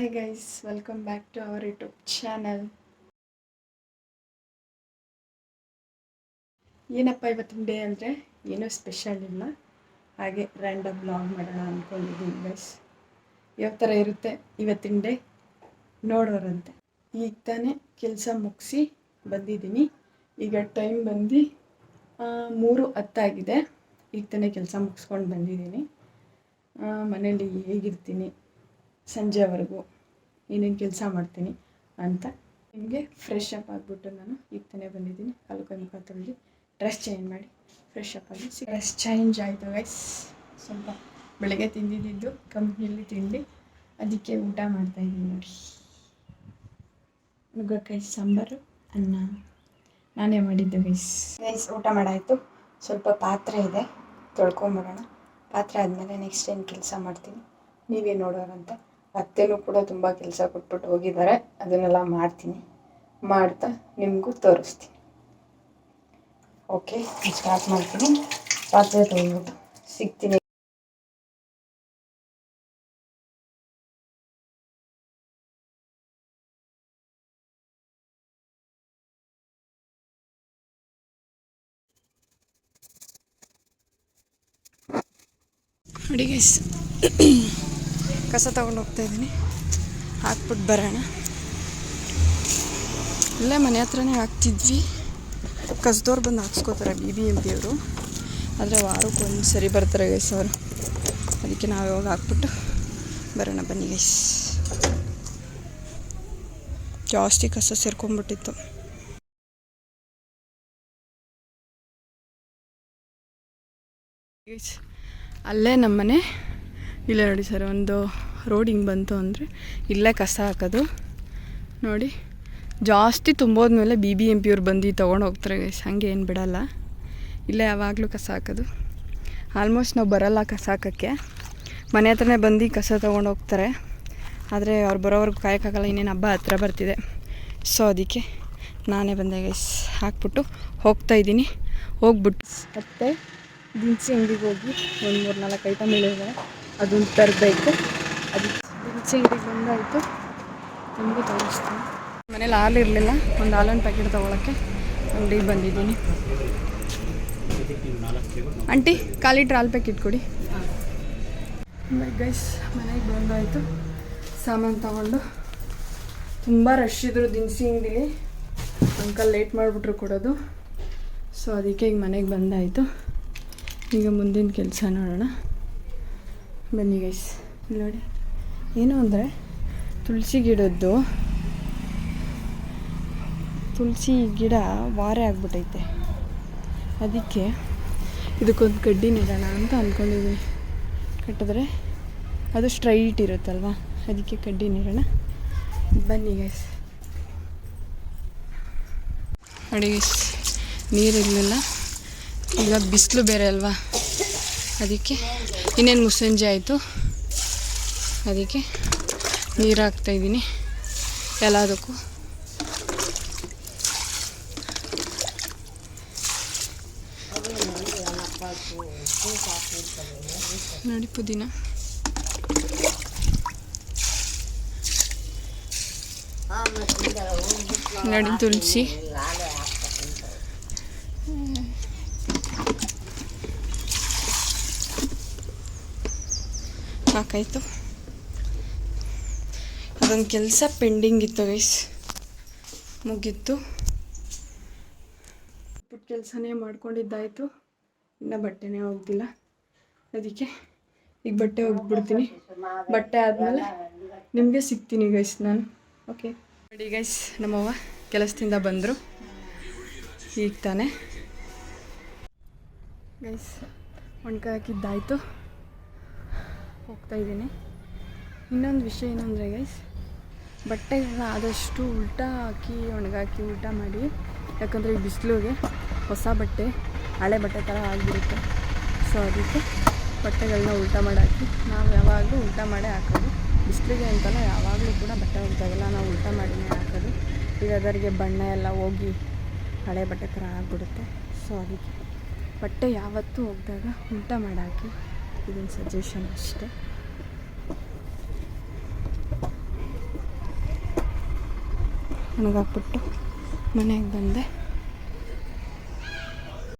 Hi guys, welcome back to our YouTube channel. ಏನಪ್ಪ ಇವತ್ತಿನ day ಅಂದರೆ ಏನೂ ಸ್ಪೆಷಲ್ ಇಲ್ಲ, ಹಾಗೆ ರ್ಯಾಂಡಮ್ ಬ್ಲಾಗ್ ಮಾಡೋಣ ಅಂದ್ಕೊಂಡಿದ್ದೀನಿ ಗೈಸ್. ಯಾವ ಥರ ಇರುತ್ತೆ ಇವತ್ತಿನ ಡೇ ನೋಡೋರಂತೆ. ಈಗ ತಾನೇ ಕೆಲಸ ಮುಗಿಸಿ ಬಂದಿದ್ದೀನಿ. ಈಗ ಟೈಮ್ ಬಂದು 3:10 ಈಗ ತಾನೇ ಕೆಲಸ ಮುಗಿಸ್ಕೊಂಡು ಬಂದಿದ್ದೀನಿ. ಮನೇಲಿ ಹೇಗಿರ್ತೀನಿ ಸಂಜೆವರೆಗೂ ಏನೇನು ಕೆಲಸ ಮಾಡ್ತೀನಿ ಅಂತ ನಿಮಗೆ ಫ್ರೆಶ್ ಅಪ್ ಆಗಿಬಿಟ್ಟು ನಾನು ಈಗ ತಾನೇ ಬಂದಿದ್ದೀನಿ. ಕಾಲು ಕೈ ಮುಖ ತೊಳೆದು ಡ್ರೆಸ್ ಚೇಂಜ್ ಮಾಡಿ ಫ್ರೆಶ್ ಅಪ್ ಆಗಿ ಡ್ರೆಸ್ ಚೇಂಜ್ ಆಯಿತು ಗೈಸ್. ಸ್ವಲ್ಪ ಬೆಳಗ್ಗೆ ತಿಂದಿದ್ದು ಕಂಪ್ನಿಯಲ್ಲಿ ತಿಂಡಿ, ಅದಕ್ಕೆ ಊಟ ಮಾಡ್ತಾಯಿದ್ದೀನಿ ನೋಡಿ. ನುಗ್ಗೆಕಾಯಿ ಸಾಂಬಾರು, ಅನ್ನ ನಾನೇ ಮಾಡಿದ್ದು ಗೈಸ್. ಊಟ ಮಾಡಾಯಿತು. ಸ್ವಲ್ಪ ಪಾತ್ರೆ ಇದೆ, ತೊಳ್ಕೊಂಬರೋಣ. ಪಾತ್ರೆ ಆದಮೇಲೆ ನೆಕ್ಸ್ಟ್ ಏನು ಕೆಲಸ ಮಾಡ್ತೀನಿ ನೀವೇ ನೋಡೋರಂತೆ. ಅತ್ತೆನೂ ಕೂಡ ತುಂಬ ಕೆಲಸ ಕೊಟ್ಬಿಟ್ಟು ಹೋಗಿದ್ದಾರೆ, ಅದನ್ನೆಲ್ಲ ಮಾಡ್ತಾ ನಿಮಗೂ ತೋರಿಸ್ತೀನಿ. ಓಕೆ, ಸ್ಟಾರ್ಟ್ ಮಾಡ್ತೀನಿ. ಪಾತ್ರೆ ತೊಗೊಂಡ್ಬಿಟ್ಟು ಸಿಗ್ತೀನಿ. ನೋಡಿ ಗೈಸ್, ಕಸ ತಗೊಂಡು ಹೋಗ್ತಾ ಇದ್ದೀನಿ, ಹಾಕ್ಬಿಟ್ಟು ಬರೋಣ. ಇಲ್ಲೇ ಮನೆ ಹತ್ರನೇ ಹಾಕ್ತಿದ್ವಿ. ಕಸದವ್ರು ಬಂದು ಹಾಕ್ಸ್ಕೋತಾರೆ BBMP ಅವರು, ಆದರೆ ವಾರಕ್ಕೆ ಒಂದು ಸರಿ ಬರ್ತಾರೆ ಗೈಸ್ ಅವರು. ಅದಕ್ಕೆ ನಾವು ಇವಾಗ ಹಾಕ್ಬಿಟ್ಟು ಬರೋಣ ಬನ್ನಿ ಗೈಸ್. ಜಾಸ್ತಿ ಕಸ ಸೇರ್ಕೊಂಡ್ಬಿಟ್ಟಿತ್ತು. ಅಲ್ಲೇ ನಮ್ಮನೆ ಇಲ್ಲೇ ನೋಡಿ ಸರ್, ಒಂದು ರೋಡ್ ಹಿಂಗೆ ಬಂತು ಅಂದರೆ ಇಲ್ಲೇ ಕಸ ಹಾಕೋದು ನೋಡಿ. ಜಾಸ್ತಿ ತುಂಬೋದ್ಮೇಲೆ BBMP ಅವ್ರು ಬಂದು ತೊಗೊಂಡು ಹೋಗ್ತಾರೆ ಗೈಸ್, ಹಂಗೆ ಏನು ಬಿಡಲ್ಲ. ಇಲ್ಲೇ ಯಾವಾಗಲೂ ಕಸ ಹಾಕೋದು. ಆಲ್ಮೋಸ್ಟ್ ನಾವು ಬರೋಲ್ಲ ಕಸ ಹಾಕೋಕ್ಕೆ, ಮನೆ ಹತ್ರನೇ ಬಂದು ಕಸ ತೊಗೊಂಡು ಹೋಗ್ತಾರೆ. ಆದರೆ ಅವ್ರು ಬರೋವರೆಗೂ ಕಾಯೋಕ್ಕಾಗಲ್ಲ, ಇನ್ನೇನು ಹಬ್ಬ ಹತ್ರ ಬರ್ತಿದೆ. ಸೊ ಅದಕ್ಕೆ ನಾನೇ ಬಂದೆ ಗೈಸ್, ಹಾಕ್ಬಿಟ್ಟು ಹೋಗ್ತಾಯಿದ್ದೀನಿ. ಹೋಗ್ಬಿಟ್ಟು ಮತ್ತೆ ದಿನಸಿ ಅಂಗಡಿಗೆ ಹೋಗಿ ಒಂದು 3-4 ಐಟಮ್ ಹೇಳಿದ್ದಾರೆ, ಅದನ್ನು ತರಬೇಕು. ಅದಕ್ಕೆ ದಿನಸಿ ಅಂಗಡಿಗೆ ಬಂದಾಯಿತು, ನಿಮಗೂ ತೋರಿಸ್ತೀನಿ. ಮನೇಲಿ ಹಾಲು ಇರಲಿಲ್ಲ, ಒಂದು ಹಾಲೊಂದು ಪ್ಯಾಕೆಟ್ ತೊಗೊಳಕ್ಕೆ ಅಂಗಡಿಗೆ ಬಂದಿದ್ದೀನಿ. ಆಂಟಿ 1/4 ಲೀಟ್ರ್ ಹಾಲು ಪ್ಯಾಕೆಟ್ ಕೊಡಿ. ಗೈಸ್ ಮನೆಗೆ ಬಂದಾಯಿತು, ಸಾಮಾನು ತಗೊಂಡು. ತುಂಬ ರಶ್ ಇದ್ರು ದಿನಸಿ ಅಂಗಡಿಲಿ, ಅಂಕಲ್ ಲೇಟ್ ಮಾಡಿಬಿಟ್ರು ಕೊಡೋದು. ಸೊ ಅದಕ್ಕೆ ಈಗ ಮನೆಗೆ ಬಂದಾಯಿತು. ಈಗ ಮುಂದಿನ ಕೆಲಸ ನೋಡೋಣ ಬನ್ನಿ ಗೈಸ್. ನೋಡಿ ಏನು ಅಂದರೆ ತುಳಸಿ ಗಿಡ ವಾರೆ ಆಗ್ಬಿಟ್ಟೈತೆ. ಅದಕ್ಕೆ ಇದಕ್ಕೊಂದು ಕಡ್ಡಿ ನೆಡೋಣ ಅಂತ ಅಂದ್ಕೊಂಡಿದ್ದೀನಿ. ಕಟ್ಟಿದ್ರೆ ಅದು ಸ್ಟ್ರೈಟ್ ಇರುತ್ತಲ್ವ, ಅದಕ್ಕೆ ಕಡ್ಡಿ ನೆಡೋಣ ಬನ್ನಿ ಗೈಸ್. ನೋಡಿ ಗೈಸ್, ನೀರಿರಲಿಲ್ಲ, ಈಗ ಬಿಸಿಲು ಬೇರೆ ಅಲ್ವಾ, ಅದಕ್ಕೆ ಇನ್ನೇನು ಮುಸ್ಸಂಜೆ ಆಯಿತು, ಅದಕ್ಕೆ ನೀರು ಹಾಕ್ತಾಯಿದ್ದೀನಿ ಎಲ್ಲದಕ್ಕೂ. ನೋಡಿ ಪುದೀನ, ನೋಡಿ ತುಳಸಿ, ಸಾಕಾಯಿತು. ಅದೊಂದು ಕೆಲಸ ಪೆಂಡಿಂಗ್ ಇತ್ತು ಗೈಸ್, ಮುಗೀತು. ಪುಟ್ಟ ಕೆಲಸನೇ ಮಾಡ್ಕೊಂಡಿದ್ದಾಯಿತು, ಇನ್ನು ಬಟ್ಟೆನೇ ಹೋಗ್ತಿಲ್ಲ. ಅದಕ್ಕೆ ಈಗ ಬಟ್ಟೆ ಹೋಗ್ಬಿಡ್ತೀನಿ. ಬಟ್ಟೆ ಆದಮೇಲೆ ನಿಮಗೆ ಸಿಗ್ತೀನಿ ಗೈಸ್ ನಾನು. ಓಕೆ ನೋಡಿ ಗೈಸ್, ನಮ್ಮವ್ವ ಕೆಲಸದಿಂದ ಬಂದರು ಈಗ ತಾನೆ. ಗೈಸ್ ಒಣಗಿ ಹಾಕಿದ್ದಾಯಿತು, ಹೋಗ್ತಾಯಿದ್ದೀನಿ. ಇನ್ನೊಂದು ವಿಷಯ ಏನಂದರೆ ಗೈಸ್, ಬಟ್ಟೆಗಳನ್ನ ಆದಷ್ಟು ಉಲ್ಟಾ ಹಾಕಿ ಒಣಗಾಕಿ ಉಲ್ಟಾ ಮಾಡಿ, ಯಾಕಂದರೆ ಈ ಬಿಸಿಲಿಗೆ ಹೊಸ ಬಟ್ಟೆ ಹಳೆ ಬಟ್ಟೆ ಥರ ಆಗಿರುತ್ತೆ. ಸೊ ಅದಕ್ಕೆ ಬಟ್ಟೆಗಳನ್ನ ಉಲ್ಟಾ ಮಾಡಿ ಹಾಕಿ, ನಾವು ಯಾವಾಗಲೂ ಉಲ್ಟಾ ಮಾಡೇ ಹಾಕೋದು. ಬಿಸಿಲಿಗೆ ಅಂತಲ್ಲ, ಯಾವಾಗಲೂ ಕೂಡ ಬಟ್ಟೆ ಹೋಗ್ದಾಗೆಲ್ಲ ನಾವು ಉಲ್ಟಾ ಮಾಡಿನೇ ಹಾಕೋದು. ಈಗ ಅದರಿಗೆ ಬಣ್ಣ ಎಲ್ಲ ಹೋಗಿ ಹಳೆ ಬಟ್ಟೆ ಥರ ಆಗಿಬಿಡುತ್ತೆ. ಸೊ ಅದಕ್ಕೆ ಬಟ್ಟೆ ಯಾವತ್ತೂ ಹೋಗಿದಾಗ ಉಲ್ಟಾ ಮಾಡಿ ಹಾಕಿ, ಇದೊಂದು ಸಜೆಷನ್ ಅಷ್ಟೇ. ಒಣಗಾಕ್ಬಿಟ್ಟು ಮನೆಗೆ ಬಂದೆ.